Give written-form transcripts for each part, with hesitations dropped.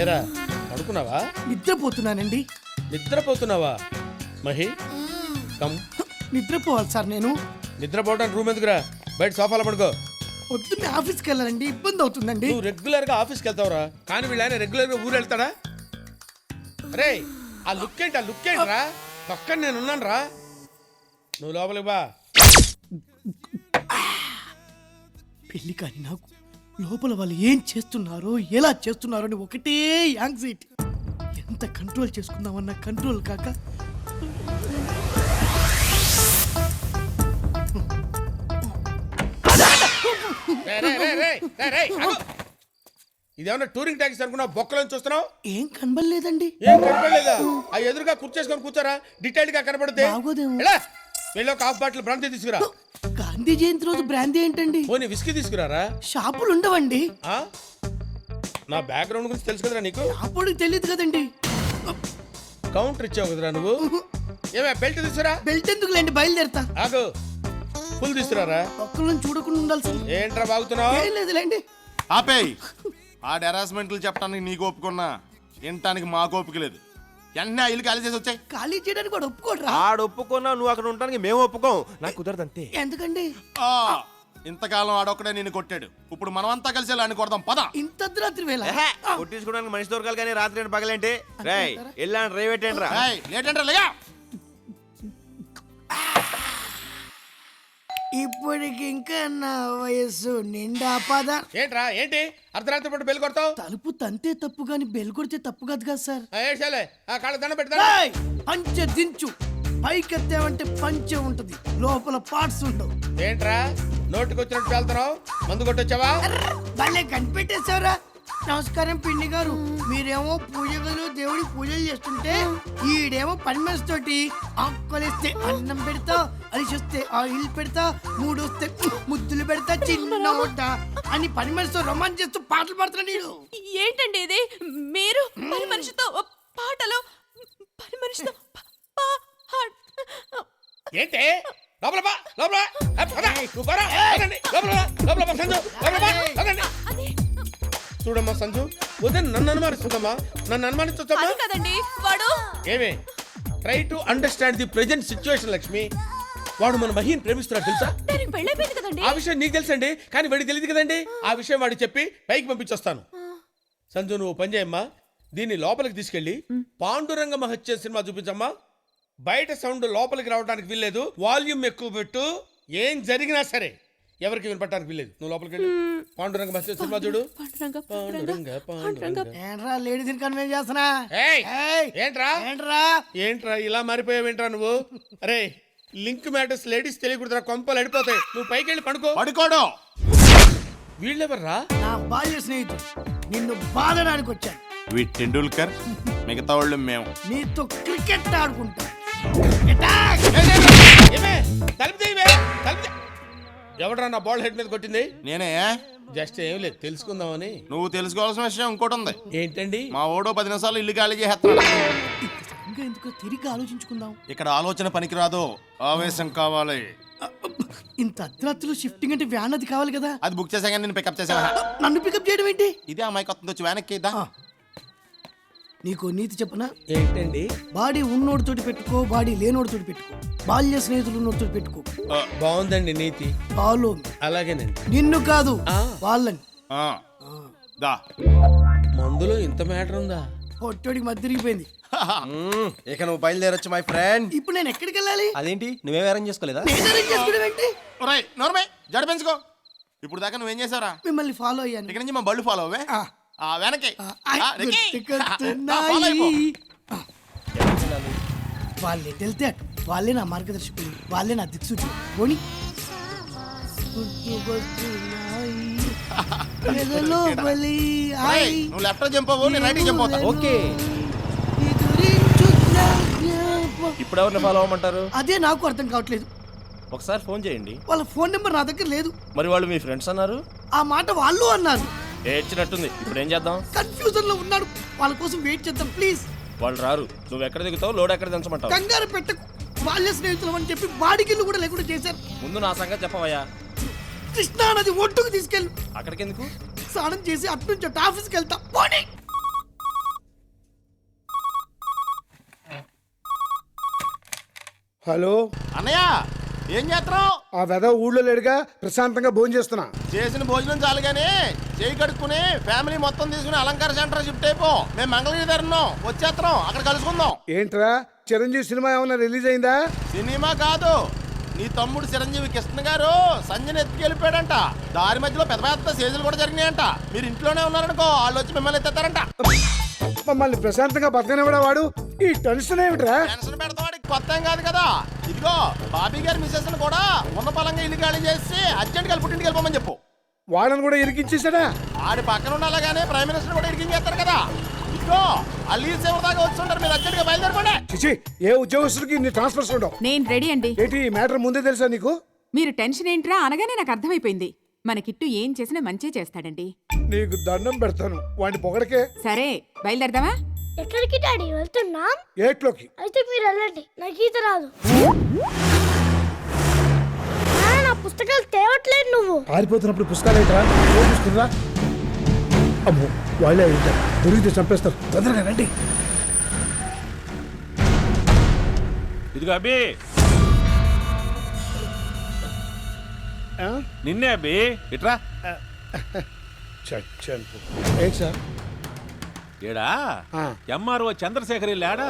ఏరా పడుకున్నావా? నిద్రపోతున్నానండి. నిద్రపోతున్నావా? మహి కమ్. నిద్రపోవాలి సార్ నేను. నిద్రపోవడానికి రూమ్ ఎందుకురా? బయట సోఫాలో పడుకో. పొద్దున్నే ఆఫీస్కి వెళ్ళాలండి, ఇబ్బంది అవుతుందండి. నువ్వు రెగ్యులర్ గా ఆఫీస్కి వెళ్తావురా, కానీ వీళ్ళైనా రెగ్యులర్ గా ఊరు వెళ్తాడా? అరే ఆ లుక్ ఏంట్రా? పక్కన నేను ఉన్నాను రా, నువ్వు లోపలికి బా. పెళ్లి కానీ నాకు లోపల వాళ్ళు ఏం చేస్తున్నారో ఎలా చేస్తున్నారో అని ఒకటే యాంగ్జైటీ. ఎంత కంట్రోల్ చేసుకుందామన్న కంట్రోల్ కాక ఇదేమన్నా టూరింగ్ ట్యాక్సీ అనుకున్నా? బొక్కలను చూస్తున్నావు? ఏం కనబడలేదండి. ఏం కనపడలేదా? ఆ ఎదురుగా కుర్చేసుకొని కూర్చోరా, డీటెయిల్ గా కనపడితే. వెళ్ళి ఒక హాఫ్ బాటిల్ బ్రాంతి తీసుకురా. గాంధీ జయంతి రోజు బ్రాంతి ఏంటండి? పోనీ విస్కీ తీసుకురారా. షాపులు ఉండవండి. నా బ్యాక్గ్రౌండ్ గురించి తెలుసు కదరా నీకు? అప్పుడు తెలియదు కదండి. కౌంటర్ ఇచ్చావు కదరా నువ్వు. ఏమే బెల్ట్ తీసుకురా. బెల్ట్ ఎందుకులేండి, బయలుదేరతా. ఆగు, ఫుల్ తీసుకురారా. ఒక్కళ్ళని చూడకుండా ఉండాల్సి. ఏంట్రా బాగుతున్నావు? ఏం లేదులేండి. ఆపేయ్. ఆ డెరాస్మెంట్లు చెప్పడానికి నీకు ఒప్పుకున్నా, వినటానికి మాకు ఓపిక లేదు. వెంటనే ఇల్లు ఖాళీ చేసి వచ్చాయి. ఖాళీ చేయడానికి కూడా ఒప్పుకోడ్రా. ఆడు ఒప్పుకున్నా నువ్వు అక్కడ ఉండడానికి మేము ఒప్పుకోం. నాకు కుదరదంతే. ఎందుకండి? ఇంతకాలం ఆడొక్కడే నిన్ను కొట్టాడు, ఇప్పుడు మనమంతా కలిసి వెళ్ళి కొడదాం పద. ఇంత రాత్రి వేళ కొట్టించుకోవడానికి మనిషి దొరకాలి కానీ రాత్రి పగలేంటి? రేయ్ వెళ్ళాను రేవెట్టండి రా. లేట్ అంటే లేగా. ఇప్పటికి ఇంకా నా వయస్సు నిండా పద. ఏంట్రా ఏంటి అర్ధరాత్రి పాటు బెల్ కొడతావు? తలుపు తంతే తప్పు గాని బెల్ కొడితే తప్పు కాదు కదా సార్. ఏడ్చాలే, ఆ కాళ్ళ దండ పెడతా. పంచె దించు, పైకెత్తావంటే పంచె ఉంటది, లోపల పార్ట్స్ ఉండవు. ఏంట్రా నోటికి వచ్చినట్టు వెళ్తున్నావు? మందు కొట్టొచ్చావా? భలే కనిపెట్టేశారా. నమస్కారం పిండి గారు. మీరేమో పూజ గదిలో దేవుడి పూజలు చేస్తుంటే ఈడేమో పని మనిషి తోటి ఆకులిస్తే అన్నం పెడతా, అలిసొస్తే ఆయిల్ పెడతా, మూడొస్తే ముద్దులు పెడతా, చిన్న వంట అని పని మనిషితో రొమాన్స్ చేస్తూ పాటలు పాడుతున్నా. నేను ఏంటండి ఇది? మీరు పని మనిషితో పాటలు, పని మనిషితో ఏంటి? లోపల బా, లోపల చూడమ్మా సంజు, ఉదయం నన్ను అనుమానిస్తుందమ్మా. నన్ను అనుమానిస్తుందమ్మా కదండి వాడు. ఏమే try to understand the present situation Lakshmi. వాడు మన మహిని ప్రేమిస్తున్నాడు తెలుసా? ఆ విషయం నీకు తెలుసండి, కానీ వాడికి తెలియదు కదండి. ఆ విషయం వాడికి చెప్పి పైకి పంపించొస్తాను. సంజు నువ్వు పని చేయమ్మా, దీన్ని లోపలికి తీసుకెళ్లి పాండురంగ మహత్య సినిమా చూపించమ్మా. బయట సౌండ్ లోపలికి రావడానికి వీల్లేదు, వాల్యూమ్ ఎక్కువ పెట్టు. ఏం జరిగినా సరే ఎవరికి వినపడటానికి వీల్లేదు. నువ్వు లోపలికి వెళ్ళి పాండురంగ మహత్య సినిమా చూడు. లేడీస్ కన్వెన్స్ చేస్తున్నా. ఏంట్రా ఇలా మారిపోయావేంట్రా నువ్వు? అరే లింక్ మ్యాటర్స్ లేడీస్ తెలియకూడదురా, కొంపలు అడిపోతాయి. నువ్వు పైకి వెళ్ళి పడుకోడు. వీళ్ళెవర్రా? నా బాల్య స్నేహితుడు, నిన్ను బాధడానికి వచ్చాను. వీటి టెండూల్కర్, మిగతా వాళ్ళు మేము. నీతో క్రికెట్ ఆడుకుంటా. ఎవడరా నా బాల్ హెడ్ మీద కొట్టింది? నేనే. జస్ట్ ఏం లేదు తెలుసుకుందామని. నువ్వు తెలుసుకోవాల్సిన విషయం ఇంకోటి ఉంది. ఏంటండి? మా ఓడో 10 నిమిషాలు ఇల్లు ఖాళీ చేస్తున్నాడు. ఎందుకో తిరిగి ఆలోచించుకుందాం. ఇక్కడ ఆలోచన పనికిరాదు, ఆవేశం కావాలి. ఇంత అర్ధరాత్రులు షిఫ్టింగ్ అంటే వ్యాన్ అది కావాలి కదా. అది బుక్ చేసాక నేను పికప్ చేసా. నన్ను పికప్ చేయడం ఏంటి? ఇదే అమ్మాయి కొత్త వచ్చి వ్యాన్ ఎక్కిద్దా. నీకు నీతి చెప్పనా? ఏంటండి? బాడీ ఉన్నోడితోటి పెట్టుకో, బాడీ లేనోడితోటి పెట్టుకో, బాల్య స్నేహితులు ఉన్నోడితోటి పెట్టుకో. బాగుందండి నీతి. ఫాలో. అలాగేనండి. నిన్ను కాదు వాళ్ళని. మందులో ఇంత మ్యాటర్ ఉందా? పొట్టోడికి మధ్య తిరిగిపోయింది. ఇక నువ్వు బయలుదేరొచ్చు మై ఫ్రెండ్. ఇప్పుడు నేను ఎక్కడికి వెళ్ళాలి? అదేంటి నువ్వేం అరేంజ్ చేసుకోలేదా? జడిపెంచుకో. ఇప్పుడు దాకా నువ్వేం చేసావురా? మిమ్మల్ని ఫాలో అయ్యాను. ఇక్కడ నుంచి మా బళ్ళు ఫాలో అవే. వెనకే వాళ్ళు ఎటు వెళ్తే అటు, వాళ్ళే నా మార్గదర్శకులు, వాళ్ళే నా దిక్సూచి. పోనీ నువ్వు లెఫ్ట్ జంప్ అవ్వు, నేను రైట్ జంప్ అవుతా. ఓకే. ఇప్పుడు ఎవరిని ఫాలో అవ్వమంటారు? అదే నాకు అర్థం కావట్లేదు. ఒకసారి ఫోన్ చేయండి. వాళ్ళ ఫోన్ నెంబర్ నా దగ్గర లేదు. మరి వాళ్ళు మీ ఫ్రెండ్స్ అన్నారు. ఆ మాట వాళ్ళు అన్నారు. ఏడ్చినట్టుంది. ఇప్పుడు ఏం చేద్దాం? కన్ఫ్యూజన్ లో ఉన్నాడు. వాళ్ళ కోసం వెయిట్ చేద్దాం ప్లీజ్. వాళ్ళు రారు. నువ్వు ఎక్కడ దిగుతావు, లోడ్ ఎక్కడ దించమంటావు? కంగారు పెట్టకు. బాల్య స్నేహితులు అని చెప్పి బాడిగిల్లు కూడా లేకుండా చేశారు. ముందు నా సంగతి చెప్పవయ్యా. కృష్ణా నది ఒడ్డుకు తీసుకెళ్ళు. అక్కడికి ఎందుకు? స్నానం చేసి అట్నుంచి అటు ఆఫీస్కి వెళ్తా పోనీ. హలో అన్నయ్య ఏం చేస్తున్నావు? ఆ వెద ఊళ్ళో లేడుగా, ప్రశాంతంగా భోజనం చేస్తున్నా. చేసిన భోజనం చాలు గానీ చేయి కడుక్కుని ఫ్యామిలీ మొత్తం తీసుకుని అలంకార సెంటర్ షిఫ్ట్ అయిపో. మేము మంగళగిరి దగ్గర ఉన్నాం, వచ్చేస్తున్నాం, అక్కడ కలుసుకుందాం. ఏంట్రా చిరంజీవి సినిమా ఏమైనా రిలీజ్ అయిందా? సినిమా కాదు, నీ తమ్ముడు చిరంజీవి కృష్ణ గారు సంజయ్ ఎత్తుకెళ్ళిపోయాడంట. దారి మధ్యలో పెద్ద పెద్ద సేజులు కూడా జరిగినాయంట. మీరు ఇంట్లోనే ఉన్నారనుకో, వాళ్ళు వచ్చి మిమ్మల్ని ఎత్తారంట. మమ్మల్ని ప్రశాంతంగా బతకనివ్వడా వాడు? ఈ టెన్షన్ ఏమిట్రా? టెన్షన్ పెడతావాడికి కొత్త ఏం కాదు కదా. ఇదిగో బాబీ గారి మిస్సెస్ కూడా ఉన్న పలంగా ఇల్లు ఖాళీ చేసి అర్జెంట్ గా పుట్టింటికి వెళ్ళిపోమని చెప్పు. వాళ్ళని కూడా ఇరికించేసాడా? ఆడి పక్కన ఉండాలగానే ప్రైమ్ మినిస్టర్ కూడా ఇరికించేస్తారు కదా. ఇదిగో అల్లి సేవ దాకా వచ్చుంటారు, మీరు అర్జెంట్ గా బయలుదేరపండి. చిచి, ఏ ఉద్యోగస్తుడికి ఇన్ని ట్రాన్స్ఫర్స్ ఉండవు. నేను రెడీ అండి. ఏంటి ఈ మ్యాటర్ ముందే తెలుసా నీకు? మీరు టెన్షన్ ఏంట్రా అనగానే నాకు అర్థమైపోయింది. మన కిట్టు ఏం చేసినా మంచే చేస్తాడండి. నీకు దండం పెడతాను, వాడిని పొగడకే. సరే బయలుదేరదామా? ఎక్కడికి డాడీ వెళ్తున్నాం? ఏట్లోకి. అయితే మీరు వెళ్ళండి, నాకు ఈత రాదు. నా పుస్తకాలు తేవట్లేదు నువ్వు. పారిపోతున్నప్పుడు పుస్తకాలు ఏంట్రా? ఏం చూస్తుందా? అమ్మో, వాళ్ళే ఉంటారు, దొరికితే చంపేస్తారు. తొందరగా రండి. ఇదిగో అబ్బి, ఆ? నిన్నే అబ్బి, ఇట్రా. చచ్చాను. ఏంటి సార్? ఏడా ఆ. ఎంఆర్ఓ చంద్రశేఖర్ ఇల్లాడా?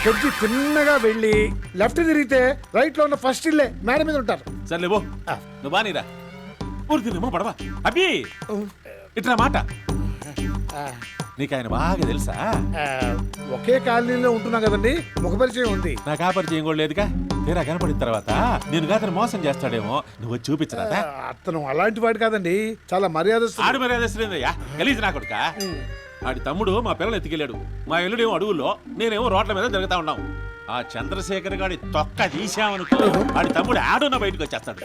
కొద్ది తిన్నగా వెళ్ళి లెఫ్ట్ తిరిగితే రైట్ లో ఉన్న ఫస్ట్ ఇల్లే, మేడ మీద ఉంటారు. సర్లే బో, ఆ. నువ్వు బానీరా. ఊరికినేమో పడవా అబ్బి, ఇట్రా మాట. నీకు ఆయన బాగా తెలుసా? ఆ, ఒకే కాలనీలో ఉంటున్నాం కదండి, ముఖపరిచయం ఉంది. నాకు ఆ పరిచయం కూడా లేదుగా. తీరా కనపడిన తర్వాత నేను కాదని మోసం చేస్తాడేమో, నువ్వు వచ్చి చూపించరాదా? అతను అలాంటి వాడు కాదండి, చాలా మర్యాదస్తుడు. ఆడు మర్యాదయ్యా, గలీజ్ నా కొడుకా. ఆడి తమ్ముడు మా పిల్లలు ఎత్తుకెళ్ళాడు. మా ఎల్లుడేమో అడవుల్లో, నేనేమో రోడ్ల మీద తిరుగుతా ఉన్నాం. ఆ చంద్రశేఖర్ గాడి తొక్క తీసామనుకో, ఆడి తమ్ముడు ఆడున్న బయటకు వచ్చేస్తాడు.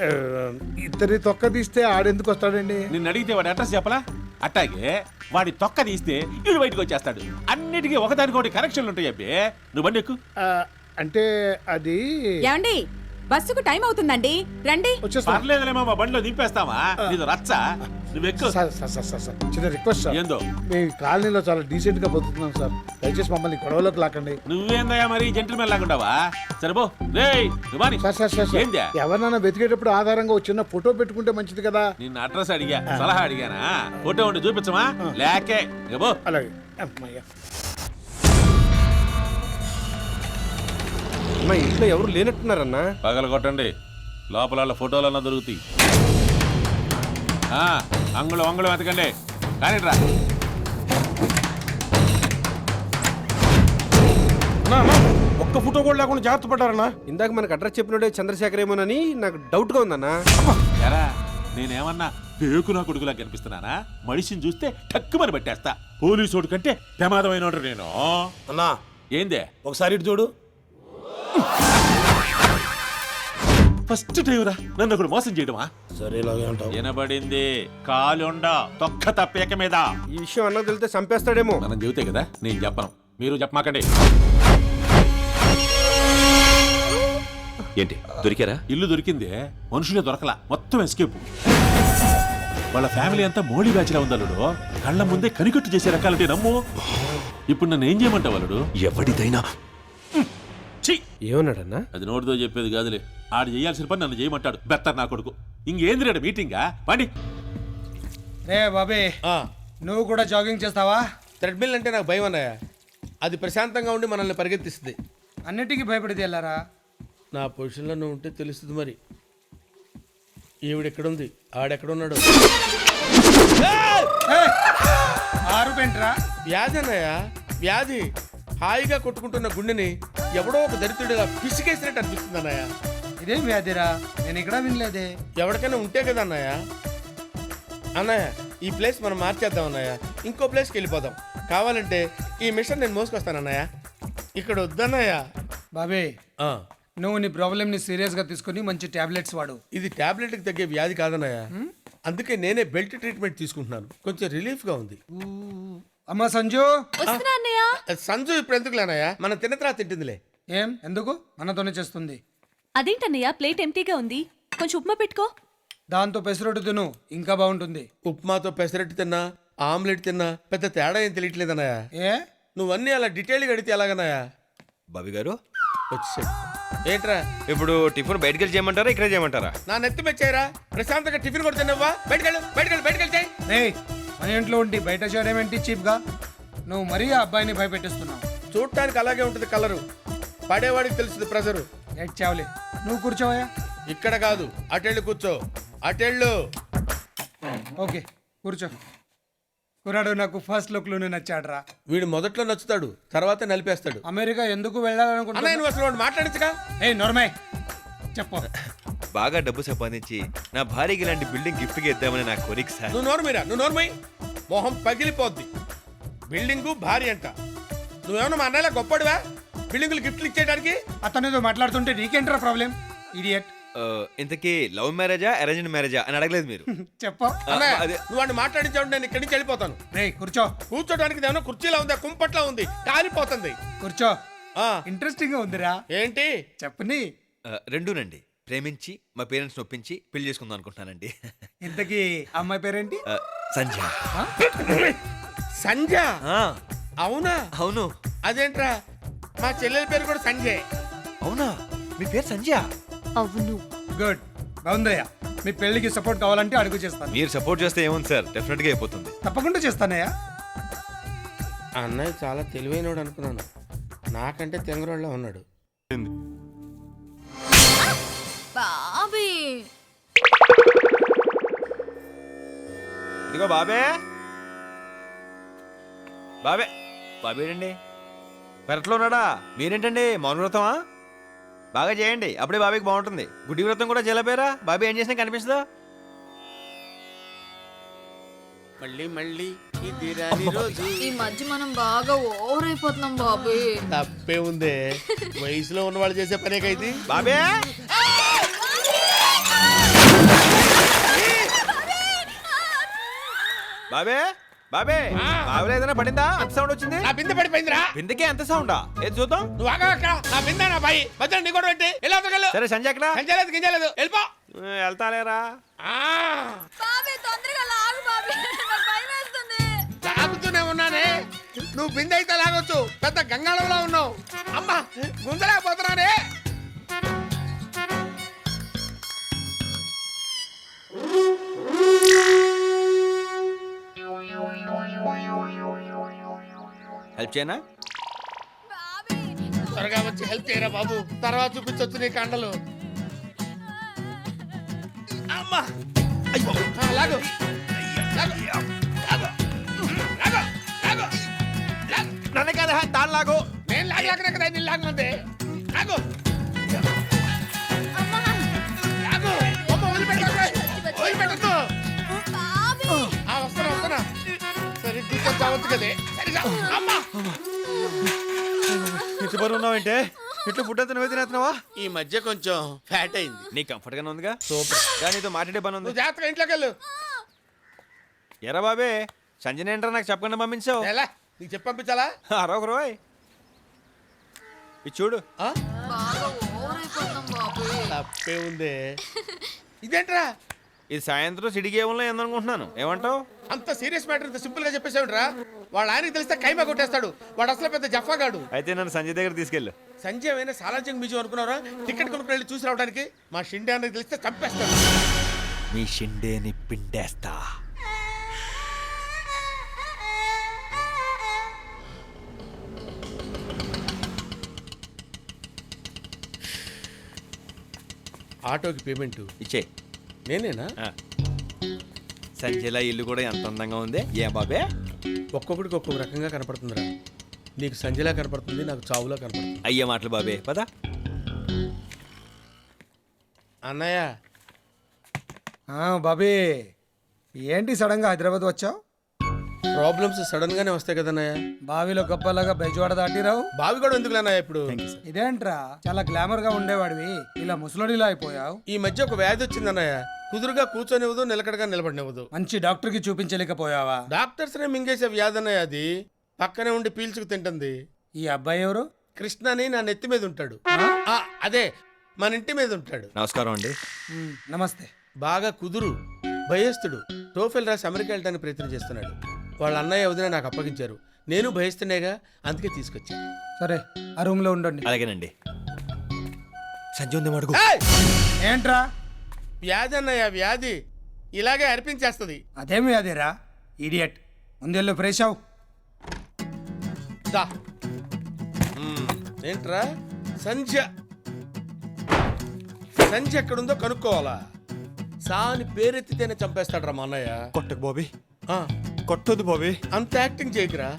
ఇద్దరి తొక్క తీస్తే ఆడెందుకు వస్తాడండి? నిన్ను అడిగితే వాడి అడ్రస్ చెప్పలా? అట్టాగే వాడి తొక్క తీస్తే వీడు బయటకు వచ్చేస్తాడు. అన్నిటికీ ఒకదానికొకటి కనెక్షన్లు ఉంటాయి అబ్బే. నువ్వు బండి ఎక్కు. ఆ, అంటే అది ఏమండి, బస్సుకు టైం అవుతుందండి, రండి. వచ్చేస్తా. పర్లేదులేమో, మా బండిలో దింపేస్తావా? నీది రచ్చ, నువ్వు ఎక్కు. సార్, చిన్న రిక్వెస్ట్ సార్. ఏందో? మీ కాలనీలో చాలా డీసెంట్ గా బతుకుతున్నాం సార్, దయచేసి మమ్మల్ని గొడవలోకి లాకండి. నువ్వేందయ్యా మరి జెంటిల్మెన్ లాగుంటావా? సరేబో రేయ్ నువ్వు సార్, ఏందా? ఎవరినైనా వెతికేటప్పుడు ఆధారంగా ఒక చిన్న ఫోటో పెట్టుకుంటే మంచిది కదా. నిన్న అడ్రస్ అడిగా, సలహా అడిగానా? ఫోటో ఉండి చూపించమా? లేకే ఇగో. అలాగే. అమ్మయ్య. మా ఇంట్లో ఎవరు లేనట్టున్నారన్నా. పగల కొట్టండి, లోపల ఫోటోలన్నా దొరుకుతాయి. అంగుళం వెతకండి, కానీ రా. ఒక్క ఫోటో కూడా లేకుండా జాగ్రత్త పడ్డారన్నా. ఇందాక మనకు అడ్రస్ చెప్పినోడే చంద్రశేఖర్ ఏమోనని నాకు డౌట్ గా ఉందన్నా. ఎరా నేనేమన్నా పేకు నా కొడుకులా కనిపిస్తున్నానా? మనిషిని చూస్తే టక్కుమని పట్టేస్తా. పోలీసోడు కంటే ప్రమాదమైన నేను. అన్నా ఏందే? ఒకసారి ఇటు చూడు. ఫస్ట్ టైం రా నన్ను ఒకడు మోసం చేయడమా? సరే ఇలాగే అంటావు. వినబడింది, కాలుండ తొక్క తప్పేక మీద. ఈ విషయం అన్నకు తెలితే చంపేస్తాడేమో. మనం చెబితే కదా, నేను చెప్పను, మీరు చెప్పమాకండి. ఏంటి దొరికారా? ఇల్లు దొరికింది, మనుషులే దొరకలా, మొత్తం ఎస్కేప్. వాళ్ళ ఫ్యామిలీ అంతా మోడీ బ్యాచ్ లా ఉందల్లుడు. కళ్ళ ముందే కనికట్టు చేసే రకాలంటే నమ్ము. ఇప్పుడు నన్ను ఏం చేయమంటావు అల్లుడు? ఎవడిదైనా ఏమన్నాడన్నా? అది నోటితో చెప్పేది కాదులే. ఆడు చేయాల్సిన పని నన్ను చేయమంటాడు. బెత్తర్ నా కొడుకు. ఇంకేంది రేడు మీటింగా? పండి. రే బాబే, నువ్వు కూడా జాగింగ్ చేస్తావా? థ్రెడ్మిల్ అంటే నాకు భయం అన్నయ్య. అది ప్రశాంతంగా ఉండి మనల్ని పరిగెత్తిస్తుంది. అన్నిటికీ భయపడితే వెళ్ళారా? నా పొజిషన్లో నువ్వు ఉంటే తెలుస్తుంది మరి. ఈవిడెక్కడుంది, ఆడెక్కడున్నాడు? ఆరుపెంట్రా వ్యాధి అన్నయ్య, వ్యాధి. హాయిగా కొట్టుకుంటున్న గుండెని ఎవడో ఒక దరిద్రుడిగా పిసికేసినట్టు అనిపిస్తుంది అన్నయ్య. ఇదేం వ్యాధిరా? నేను ఇక్కడ వినలేదే. ఎవరికైనా ఉంటే కదా అన్నయ్య. అన్నయ్య ఈ ప్లేస్ మనం మార్చేద్దాం అన్నయ్య, ఇంకో ప్లేస్కి వెళ్ళిపోదాం. కావాలంటే ఈ మిషన్ నేను మోసుకొస్తాను అన్నయ్య, ఇక్కడ వద్దన్నయ్య. బాబే, నువ్వు నీ ప్రాబ్లమ్ ని సీరియస్ గా తీసుకుని మంచి టాబ్లెట్స్ వాడు. ఇది టాబ్లెట్కి తగ్గే వ్యాధి కాదన్నయ్య, అందుకే నేనే బెల్ట్ ట్రీట్మెంట్ తీసుకుంటున్నాను. కొంచెం రిలీఫ్గా ఉంది. అమ్మా సంజు. వస్తున్నా అన్నయ్య. సంజు ఇప్పుడు ఎందుకు లేనయ్యా, మనం తిన్న తర్వాత తింటుందిలే. ఏం ఎందుకు? మనతోనే చేస్తుంది. అదేంటన్నయ్య, ప్లేట్ ఎంటీగా ఉంది, కొంచెం ఉప్మా పెట్టుకో. దాంతో పెసరొట్టు తిను ఇంకా బాగుంటుంది. ఉప్మాతో పెసరట్టు తిన్నా ఆమ్లెట్ తిన్నా పెద్ద తేడా ఏం తెలియట్లేదన్నయ్య. ఏ నువ్వన్నీ అలా డీటెయిల్గా అడిగితే ఎలాగన్నాయా? బాబీ గారు వచ్చేసాడు. ఏంట్రా ఇప్పుడు టిఫిన్ బయటకు వెళ్ళి చేయమంటారా ఇక్కడ చేయమంటారా? నా నెత్తి మెచ్చాయిరా, ప్రశాంతంగా టిఫిన్ కూడా తిన్నావా? బయటకెళ్ళు చేయి. రేయ్, మన ఇంట్లో ఉండి బయట చేయడం ఏంటి చీప్గా? నువ్వు మరీ ఆ అబ్బాయిని భయపెట్టిస్తున్నావు. చూడటానికి అలాగే ఉంటుంది కలరు, పడేవాడికి తెలుస్తుంది ప్రెజరు. చావులే, నువ్వు కూర్చోవయ్యా. ఇక్కడ కాదు, అటెళ్ళు కూర్చో, అటెళ్ళు. ఓకే కూర్చో. కుర్రాడు నాకు ఫస్ట్ లుక్ లోనే నచ్చాడురా. వీడు మొదట్లో నచ్చుతాడు, తర్వాత నలిపేస్తాడు. అమెరికా ఎందుకు అన్నయ్య వెళ్ళాలనుకుంటున్నా? నువ్వు అసలు వాడు మాట్లాడించగా. ఏ నోర్మై చెప్పు. బాగా డబ్బు సంపాదించి నా భార్యకి ఇలాంటి బిల్డింగ్ గిఫ్ట్ గా ఇద్దామని నా కోరిక సార్. నువ్వు నోర్మై మొహం పగిలిపోద్ది. బిల్డింగు భారీ అంట. నువ్వేమన్నా మా అన్నయ్యలా గొప్పడివా బిల్డింగులు గిఫ్ట్లు ఇచ్చేయడానికి? అతనితో మాట్లాడుతుంటే నీకేంట్రా ప్రాబ్లం? ఇడియట్. ఇంతకీ లవ్ మ్యారేజా అరేంజ్డ్ మ్యారేజా అని అడగలేదు మీరు. చెప్పు. అన్నయ్య అదే. నువ్వు వాడిని మాట్లాడించావు, నేను ఇక్కడి నుంచి వెళ్ళిపోతాను. రేయ్ కూర్చో. కూర్చోడానికి ఏమన్నా కుర్చీలా ఉందా, కుంపట్లా ఉంది, కాలిపోతుంది. కూర్చో. ఆ ఇంట్రెస్టింగ్ గా ఉందిరా. ఏంటి? చెప్పని. రెండూనండి. ప్రేమించి మా పేరెంట్స్ ఒప్పించి పెళ్లి చేసుకుందాం అనుకుంటున్నానండి. ఇంతకీ అమ్మాయి పేరేంటి? సంధ్య. సంజ? ఆ, అవునా? అవును. అదేంట్రా, మా చెల్లెల పేరు కూడా సంజయ్. అవునా, మీ పేరు సంధ్య? అవును. గుడ్, బాగుందయ్యా. మీ పెళ్లికి సపోర్ట్ కావాలంటే అడుగు చేస్తాను. మీరు సపోర్ట్ చేస్తే ఏముంది సార్, డెఫినెట్ గా అయిపోతుంది. తప్పకుండా చేస్తానయ్యా. అన్నయ్య చాలా తెలివైనోడు అనుకున్నాను, నాకంటే తెంగరోళ్ళ ఉన్నాడు. బాబీ ఇదిగో బాబే. బాబే బాబే ఏంటండి పెరట్లో ఉన్నాడా? మీరేంటండి మౌన వ్రతమా? బాగా చేయండి, అప్పుడే బాబీకి బాగుంటుంది. గుడ్డి వ్రతం కూడా చేయలేపారా? బాబీ ఏం చేసినా కనిపిస్తుందా? మళ్ళీ ఇది రాని రోజు. ఈ మధ్య మనం బాగా ఓవర్ అయిపోతున్నాం బాబీ. తప్పే ఉందే, వయసులో ఉన్న వాళ్ళు చేసే పనే కైతే. బాబే బాబే బాబే బాబులో ఏదైనా పడిందా? అంత సౌండ్ వచ్చింది. నా బిందె పడిపోయిందిరా. బిందెకే అంత సౌండా? ఏది చూద్దాం. నువ్వు ఆగా అక్కడ. నా బిందె నా బాయి మధ్యలో నీ కూడా పెట్టి ఎలా అవతలకెళ్ళు. సరే సంజయ్ ఎక్కడ? సంచలేదు గింజలేదు, వెళ్ళిపో. వెళ్తాలేరా? బాబీ తొందరగా లాగు బాబీ, నాకు భయం వేస్తుంది. లాగుతూనే ఉన్నానే, నువ్వు బిందె అయితే లాగొచ్చు, పెద్ద గంగాళంలో ఉన్నావు. అమ్మా గుంజలేకపోతున్నానే. హెల్ప్ చేయనా? త్వరగా వచ్చి హెల్ప్ చేయరా బాబు, తర్వాత చూపించొచ్చు నీ కండలు. అమ్మా అయ్యో, లాగు లాగు లాగు లాగు లాగు. నన్ను కదా తాను లాగు. నేను లాగలేకనే కదా నేను లాగమంది. లాగు లాగు. అమ్మ వదిలిపెట్టద్దు. వస్తున్నా సరిగ్గా చావచ్చు కదే. సరిగా అమ్మా. ఇంత బరువు ఉన్నావంటే ఇట్లా ఫుడ్ అంతా నువ్వే తినేస్తున్నావా? ఈ మధ్య కొంచెం ఫ్యాట్ అయింది. నీ కంఫర్ట్ గానే ఉందిగా? సూపర్. కానీ నీతో మాట్లాడే పని ఉంది. నువ్వు జాగ్రత్తగా ఇంట్లోకి వెళ్ళు. ఎరా బాబే, సంజయ్ ఏంట్రా నాకు చెప్పకుండా పంపించావు? ఎలా నీకు చెప్పి పంపించాలా? అరొక రోయ్ ఇది చూడు. ఆ? బాగా ఓవర్ అయిపోతున్నాం బాబీ. తప్పే ఉందే. ఇదేంట్రా ఇది సాయంత్రం సిటీ గేమ్లో ఏందనుకుంటున్నాను. ఏమంటావు? అంత సీరియస్ మ్యాటర్ ఇంత సింపుల్ గా చెప్పేసావుట్రా. వాళ్ళ ఆయనకి తెలిస్తే కైమా కొట్టేస్తాడు. వాడు అసలు పెద్ద జఫాగాడు. అయితే నన్ను సంజయ్ దగ్గర తీసుకెళ్ళు. సంజయ్ అయినా సాలార్జంగ్ మ్యూజియం అనుకున్నారా? టికెట్ కొనుక్కు వెళ్ళి చూసి రావడానికి. మా షిండే అన్నది తెలిస్తే చంపేస్తాడు. మీ షిండేని పిండేస్తా. ఆటోకి పేమెంట్ ఇచ్చే. నేనేనా? సంజయ్లా ఇల్లు కూడా ఎంత అందంగా ఉంది. ఏ బాబే, ఒక్కొక్కడికి ఒక్కొక్క రకంగా కనపడుతుందిరా. నీకు సంజయ్లా కనపడుతుంది, నాకు చావులా కనపడుతుంది. అయ్యే మాటలు బాబే, పద. అన్నయ్య బాబీ, ఏంటి సడన్ గా హైదరాబాద్ వచ్చావు? ప్రాబ్లమ్స్ సడన్ గానే వస్తాయి కదన్నయ్య. బావిలో గొప్పలాగా బెజవాడ దాటిరావు. బావి కూడా ఎందుకు అన్నయ్య ఇప్పుడు? ఇదేంట్రా, చాలా గ్లామర్ గా ఉండేవాడివి, ఇలా ముసలోడిలా అయిపోయావు. ఈ మధ్య ఒక వ్యాధి వచ్చిందన్నయ్య. కుదురుగా కూర్చొనివ్వదు, నిలకడగా నిలబడినివ్వదు. మంచి డాక్టర్ కి చూపించలేకపోయావా? డాక్టర్స్ నే మింగేసే వ్యాధి అన్నయ్య అది. పక్కనే ఉండి పీల్చుకు తింటుంది. ఈ అబ్బాయి ఎవరు? కృష్ణ అని నా నెత్తి మీద ఉంటాడు. అదే మన ఇంటి మీద ఉంటాడు. నమస్కారం అండి. నమస్తే. బాగా కుదురు, భయస్తుడు, టోఫెల్ రాసి అమెరికా వెళ్ళడానికి ప్రయత్నం చేస్తున్నాడు. వాళ్ళ అన్నయ్య వదిన నాకు అప్పగించారు. నేను భయస్తున్నాగా, అందుకే తీసుకొచ్చాను. సరే ఆ రూమ్ లో ఉండండి. అలాగేనండి. సంజయ్ ఉంది అడుగు. ఏయ్! ఏంట్రా వ్యాధి అన్నయ్య, వ్యాధి ఇలాగే అర్పించేస్తుంది. అదేమి అదేరా ఇడియట్. ముందెళ్ళు ఫ్రెష్ అవు. దా. ఏంట్రా సంధ్య? సంధ్య ఎక్కడుందో కనుక్కోవాలా? సాని పేరెత్తితేనే చంపేస్తాడ్రా మా అన్నయ్య. కొట్టకు బాబీ, ఆ, కొట్టొద్దు బాబీ. అంత యాక్టింగ్ చేయకురా.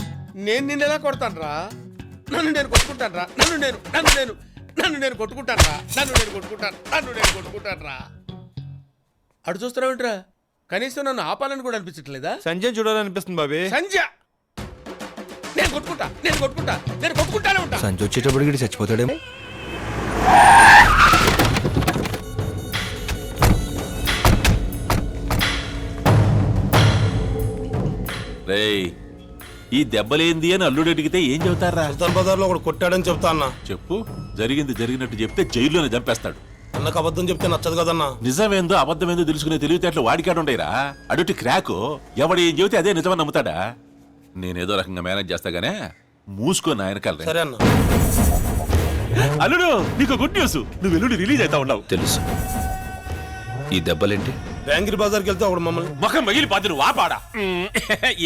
నేను నిన్ను ఎలా కొడతానురా? నన్ను నేను కొట్టుకుంటానురా. నన్ను నేను కొట్టుకుంటానురా. నన్ను నేను కొట్టుకుంటానురా. అటు చూస్తున్నావేంట్రా? కనీసం నన్ను ఆపాలని కూడా అనిపించట్లేదా? సంజయ్ చూడాలనిపిస్తుంది బాబీ. సంధ్య నేను కొట్టుకుంటానే ఉంటా. సంజయ్ వచ్చేటప్పుడు చచ్చిపోతాడేమో. రేయ్, ఈ దెబ్బలేంది అని అల్లుడు అడిగితే ఏం చెబుతారా? సుల్తాన్ బజార్ లో ఒకడు కొట్టాడని చెప్తా అన్న. చెప్పు. జరిగింది జరిగినట్టు చెప్తే జైల్లోనే చంపేస్తాడు. అన్నకు అబద్ధం చెప్తే నచ్చదు కదన్నా. నిజమేందో అబద్ధమేందో తెలుసుకునే తెలివితేటలు వాడికాడుండేరా. అడుటి క్రాకు ఎవడు ఏం చెబితే అదే నిజమని నమ్ముతాడా? నేనేదో రకంగా మేనేజ్ చేస్తాగానే మూసుకొని ఆయన కలరే. సరే అన్న. అల్లుడు, నీకు గుడ్ న్యూస్. నువ్వు ఎల్లుండి రిలీజ్ అవుతా ఉన్నావు. తెలుసు. ఈ దెబ్బలేంటి? బ్యాంగిరి బజార్కి వెళ్తే ఒకడు మమ్మల్ని ముఖం మగిలిపోద్ది, నువ్వు వాపాడా.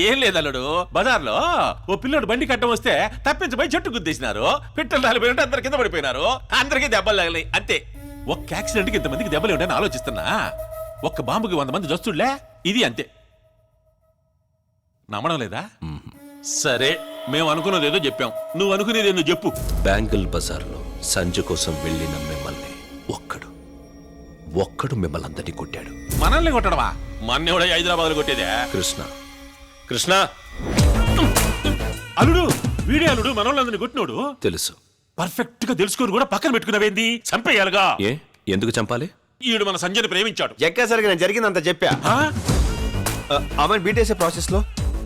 ఏం లేదు అల్లుడు, బజార్లో ఓ పిల్లడు బండి కట్టం వస్తే తప్పించబోయి చెట్టు గుద్దేసినారు. పిట్టలు రాలిపోయినట్టు అందరు కింద పడిపోయినారు. అందరికీ దెబ్బలు తగిలాయి అంతే. ఒక్క యాక్సిడెంట్కి ఇంతమందికి దెబ్బలు ఉంటాయని ఆలోచిస్తున్నా. ఒక్క బాంబుకి 100 మంది జస్తుళ్లే. ఇది అంతే. నమ్మడం లేదా? సరే, మేము అనుకున్నది ఏదో చెప్పాం. నువ్వు అనుకునేది ఏదో చెప్పు. బ్యాంగిల్ బజార్లో సంజయ్ కోసం వెళ్ళిన మిమ్మల్ని ఒక్కడు మిమ్మల్ని అందరినీ కొట్టాడు. మనల్ని కొట్టడమా? మన్నెవడ హైదరాబాద్ కొట్టేదే. కృష్ణ అల్లుడు, వీడే అల్లుడు మనోళ్ళందరినీ కొట్టినోడు. తెలుసు. పర్ఫెక్ట్ గా తెలుసుకొని కూడా పక్కన పెట్టుకున్నావేంది? చంపేయాలిగా. ఏ ఎందుకు చంపాలి? ఈడు మన సంజయ్ని ప్రేమించాడు. ఎక్కసరికి నేను జరిగిందంత చెప్పా. ఆ? ఆమెను బీటేసే ప్రాసెస్ లో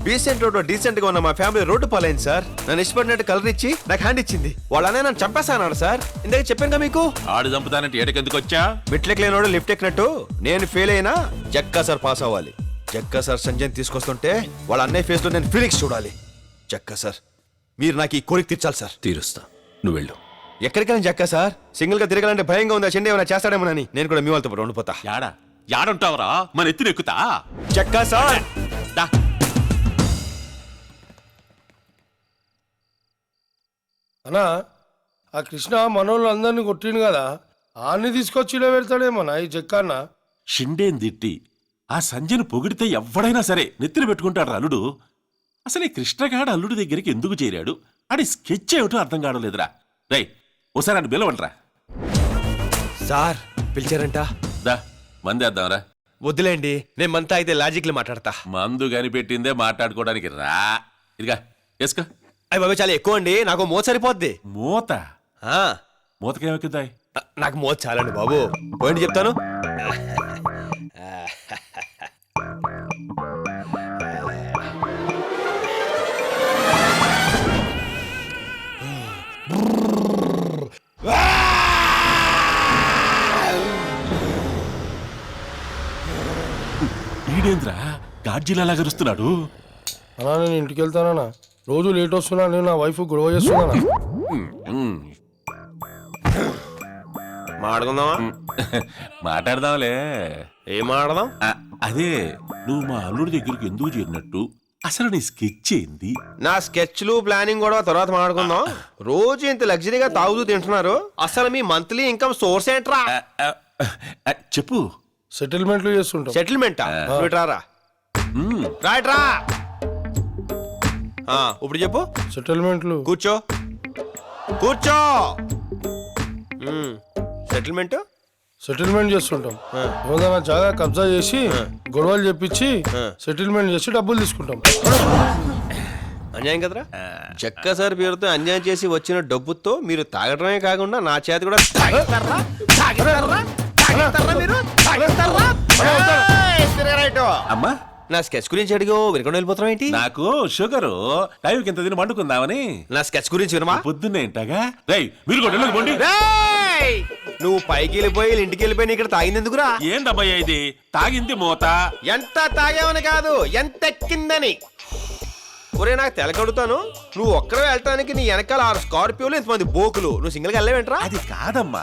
డీసెంట్ రోడ్ డీసెంట్ గా ఉన్న మా ఫ్యామిలీ రోడ్డు పాలైంది సార్. నన్ను ఇష్టపడినట్టు కలర్ ఇచ్చి నాకు హ్యాండ్ ఇచ్చింది. వాళ్ళనే నన్ను చంపేస్తాను సార్. ఇందాక చెప్పాను మీకు. ఆడు చంపుతానంటే ఏటకెందుకు వచ్చా? మెట్లెక్కలేనోడు లిఫ్ట్ ఎక్కినట్టు నేను ఫెయిల్ అయినా జక్కా సార్ పాస్ అవ్వాలి. జక్కా సార్ సంజయ్ తీసుకొస్తుంటే వాళ్ళ అన్నయ్య ఫేస్ లో నేను ఫీలింగ్స్ చూడాలి. జక్కా సార్, మీరు నాకు ఈ కోరిక తీర్చాలి సార్. తీరుస్తా, నువ్వు వెళ్ళు. ఎక్కడికైనా జక్కా సార్, సింగిల్ గా తిరగాలంటే భయంగా ఉంది. ఆ చెండి ఏమైనా చేస్తాడేమోనని నేను కూడా మీ వాళ్ళతో పాటు ఉండిపోతా. యాడుంటావురా? మన ఎత్తున ఎక్కుతా. జక్కా సార్ దా. అన్నా ఆ కృష్ణ మనోళ్ళు అందరినీ కొట్టిండు కదా, ఆన్ని తీసుకొచ్చి ఇలా పెడతాడేమన్నా ఈ చెక్కన్న. షిండేని తిట్టి ఆ సంజయ్ని పొగిడితే ఎవడైనా సరే నెత్తిన పెట్టుకుంటాడు అల్లుడు. అసలు ఈ కృష్ణగాడు అల్లుడి దగ్గరికి ఎందుకు చేరాడు? ఆడి స్కెచ్ ఏమిటో అర్థం కావలేదురా. రై, ఓసారి అని బిలవంట్రా. సార్ పిలిచారంట. దా, మందేద్దాంరా. వద్దులేండి, నేను మంతా అయితే లాజిక్లు మాట్లాడతా. మందు కనిపెట్టిందే మాట్లాడుకోవడానికి రా. ఇదిగా వేసుకో. అయ్యి బాబు చాలా ఎక్కువ అండి, నాకు మోత సరిపోద్ది. మూత? ఆ, మూతకేమెక్కుతాయి? నాకు మోత చాలండి బాబు. పోయింది చెప్తాను. వీడేంద్రా గాడ్జిలా గరుస్తున్నాడు? అన్నా నేను ఇంటికి వెళ్తానన్నా, రోజు లేట్ వస్తున్నా. నేను నా వైఫ్ గొడవ చేస్తున్నానా. మాట్లాడుకుందామా? మాట్లాడదాంలే. ఏం మాట్లాడదాం? అదే, నువ్వు మా అల్లుడి దగ్గరికి ఎందుకు చేరినట్టు, అసలు నీ స్కెచ్ ఏంది? నా స్కెచ్లు ప్లానింగ్ కూడా తర్వాత మాట్లాడుకుందాం. రోజు ఇంత లగ్జరీగా తాగుతూ తింటున్నారు, అసలు మీ మంత్లీ ఇన్కమ్ సోర్స్ ఏంట్రా? చెప్పు. సెటిల్మెంట్లు చేస్తుంటాం. సెటిల్మెంటా? రారా రైట్ రా. ఇప్పుడు చెప్పు. సెటిల్మెంట్లు. కూర్చో కూర్చో. సెటిల్మెంట్ సెటిల్మెంట్ చేస్తుంటాం. ఏదైనా జాగా కబ్జా చేసి గొడవలు చెప్పించి సెటిల్మెంట్ చేసి డబ్బులు తీసుకుంటాం. అన్యాయం కదరా. చెక్క సార్ పేరుతో అన్యాయం చేసి వచ్చిన డబ్బుతో మీరు తాగడమే కాకుండా నా చేతి కూడా అమ్మా, నా స్కెచ్ గురించి అడిగో వినకుండా వెళ్ళిపోతాం ఏంటి? నాకు షుగరు టైంకి ఇంత తిని వండుకుందామని. నా స్కెచ్ గురించి వినమా? పొద్దున్నే ఇంటగా రేయ్ మీరు కూడా వెళ్ళదు పోండి. రేయ్! నువ్వు పైకి వెళ్ళిపోయి వీళ్ళ ఇంటికి వెళ్ళిపోయి ఇక్కడ తాగింది ఎందుకురా? ఏందబ్బయ్యా ఇది? తాగింది మూత. ఎంత తాగావని కాదు, ఎంత ఎక్కిందని. ఒరే నాకు తెలకడుతాను, నువ్వు ఒక్కరే వెళ్ళటానికి నీ వెనకాల 6 స్కార్పియోలు ఇంతమంది బోకులు, నువ్వు సింగిల్ గా వెళ్ళవేంట్రా? అది కాదమ్మా,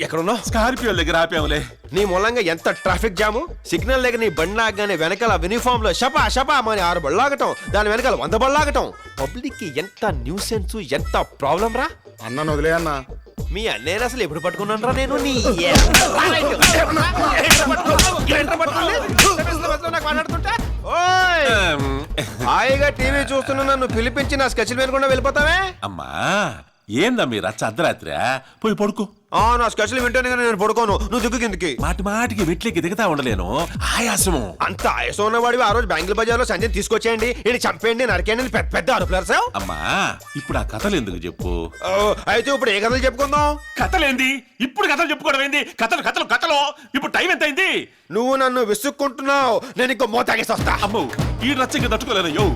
ఎక్కడున్నావు? స్కార్పియో దగ్గర ఆపాములే. నీ మూలంగా ఎంత ట్రాఫిక్ జాము. సిగ్నల్ దగ్గర నీ బండి ఆగగానే వెనకాల యూనిఫామ్ లో షపా షపా అని 6 బళ్ళాగటం, దాని వెనకాల 100 బళ్ళాగటం. పబ్లిక్ కి ఎంత న్యూసెన్స్, ఎంత ప్రాబ్లం రా. అన్న వదిలే అన్న. మీ అన్నయ్య అసలు ఎప్పుడు పట్టుకున్నాను రా నేను? నీ హాయిగా టీవీ చూస్తున్నా నన్ను పిలిపించి నా స్కెచ్లు వినకుండా వెళ్ళిపోతావే? అమ్మా ఏందమ్మీ రచ్చ అర్ధరాత్రా? పోయి పడుకో. నా స్కెచ్లు వింటేనే కానీ నేను పడుకోను, నువ్వు దిక్కు కిందకి. మాటి మాటికి వెట్లెక్కి దిగుతా ఉండలేను, ఆయాసము. అంత ఆయాసం ఉన్నవాడివి ఆ రోజు బ్యాంగిల్ బజార్ లో సంజయ్ తీసుకొచ్చేయండి, ఈయన చంపేయండి, నరికేయండి, పెద్ద పెద్ద అరుపులారు సార్. అమ్మా ఇప్పుడు ఆ కథలు ఎందుకు చెప్పు. అయితే ఇప్పుడు ఏ కథలు చెప్పుకుందాం? కథలేంది ఇప్పుడు? కథలు చెప్పుకోవడం ఏంది? కథలు కథలు కథలు. ఇప్పుడు టైం ఎంత అయింది? నువ్వు నన్ను విసుక్కుంటున్నావు, నేను ఇంకో మోతాగేసి వస్తా. అమ్మో ఈ రచ్చకి తట్టుకోలేను.